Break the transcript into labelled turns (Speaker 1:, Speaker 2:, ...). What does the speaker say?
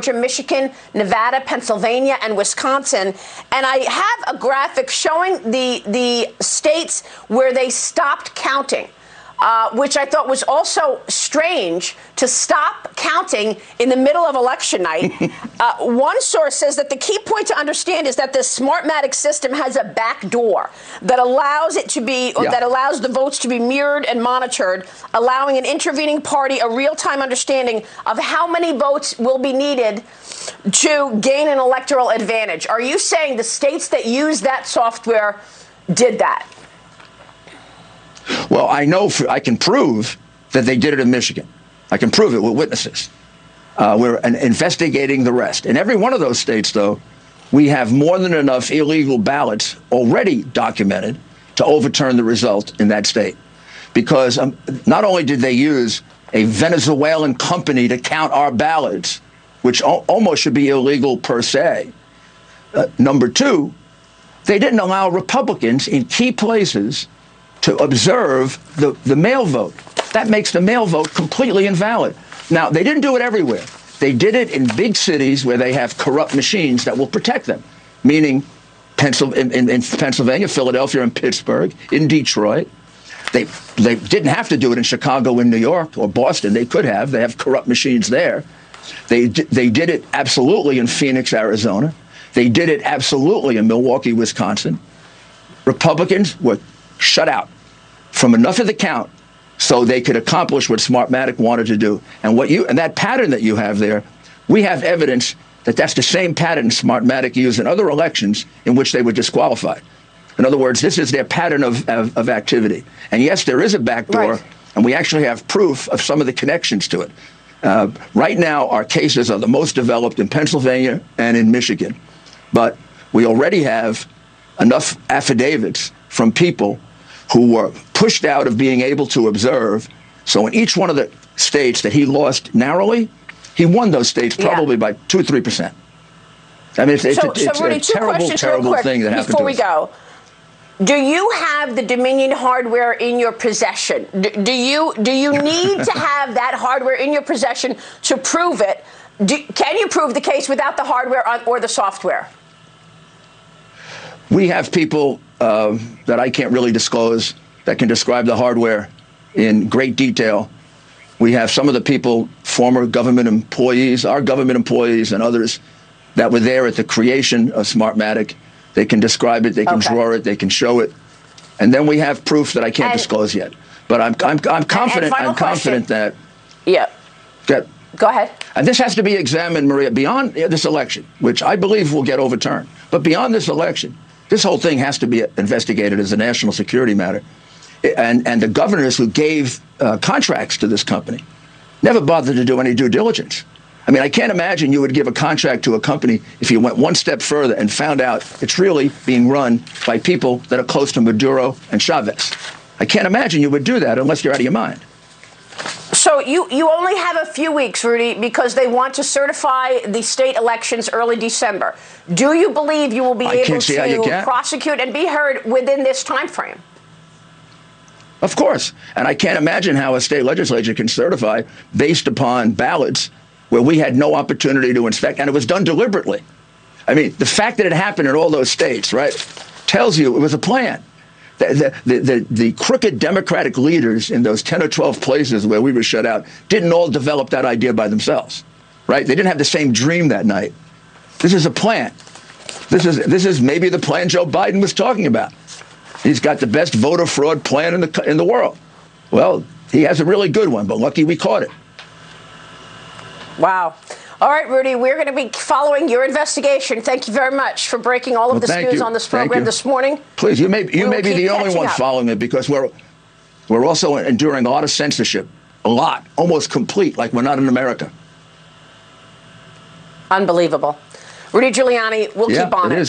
Speaker 1: Michigan, Nevada, Pennsylvania, and Wisconsin. And I have a graphic showing the states where they stopped counting, which I thought was also strange to stop counting in the middle of election night. One source says that the key point to understand is that the Smartmatic system has a back door that allows it to be, that allows the votes to be mirrored and monitored, allowing an intervening party a real-time understanding of how many votes will be needed to gain an electoral advantage. Are you saying the states that use that software did that?
Speaker 2: Well, I can prove that they did it in Michigan. I can prove it with witnesses. We're investigating the rest. In every one of those states, though, we have more than enough illegal ballots already documented to overturn the result in that state. Because not only did they use a Venezuelan company to count our ballots, which almost should be illegal per se. Number two, they didn't allow Republicans in key places to observe the mail vote. That makes the mail vote completely invalid. Now, they didn't do it everywhere. They did it in big cities where they have corrupt machines that will protect them, meaning in Pennsylvania, Philadelphia, and Pittsburgh, in Detroit. They didn't have to do it in Chicago, in New York, or Boston. They could have. They have corrupt machines there. They did it absolutely in Phoenix, Arizona. They did it absolutely in Milwaukee, Wisconsin. Republicans were shut out from enough of the count so they could accomplish what Smartmatic wanted to do. And that pattern that you have there, we have evidence that that's the same pattern Smartmatic used in other elections in which they were disqualified. In other words, this is their pattern of activity. And yes, there is a backdoor, right, and we actually have proof of some of the connections to it. Right now, our cases are the most developed in Pennsylvania and in Michigan. But we already have enough affidavits from people who were pushed out of being able to observe. So in each one of the states that he lost narrowly, he won those states probably by 2 or 3%. I mean, it's
Speaker 1: Rudy,
Speaker 2: a terrible thing that happened
Speaker 1: before we go. Do you have the Dominion hardware in your possession? Do you need to have that hardware in your possession to prove it? Can you prove the case without the hardware or the software?
Speaker 2: We have people that I can't really disclose that can describe the hardware in great detail. We have some of the people, former government employees, our government employees and others that were there at the creation of Smartmatic. They can describe it, they can draw it, they can show it. And then we have proof that I can't disclose yet. But I'm confident that...
Speaker 1: Yeah.
Speaker 2: That,
Speaker 1: go ahead.
Speaker 2: And this has to be examined, Maria, beyond this election, which I believe will get overturned. But beyond this election, this whole thing has to be investigated as a national security matter. And the governors who gave contracts to this company never bothered to do any due diligence. I mean, I can't imagine you would give a contract to a company if you went one step further and found out it's really being run by people that are close to Maduro and Chavez. I can't imagine you would do that unless you're out of your mind.
Speaker 1: So you only have a few weeks, Rudy, because they want to certify the state elections early December. Do you believe you will be able to prosecute and be heard within this time frame?
Speaker 2: Of course. And I can't imagine how a state legislature can certify based upon ballots where we had no opportunity to inspect, and it was done deliberately. I mean, the fact that it happened in all those states, right, tells you it was a plan. The crooked Democratic leaders in those 10 or 12 places where we were shut out didn't all develop that idea by themselves, right? They didn't have the same dream that night. This is a plan. This is maybe the plan Joe Biden was talking about. He's got the best voter fraud plan in the world. Well, he has a really good one, but lucky we caught it.
Speaker 1: Wow. All right, Rudy, we're going to be following your investigation. Thank you very much for breaking all of this news on this program this morning.
Speaker 2: Please, you may be the only one following it, because we're also enduring a lot of censorship, almost complete, like we're not in America.
Speaker 1: Unbelievable. Rudy Giuliani, we'll keep on it.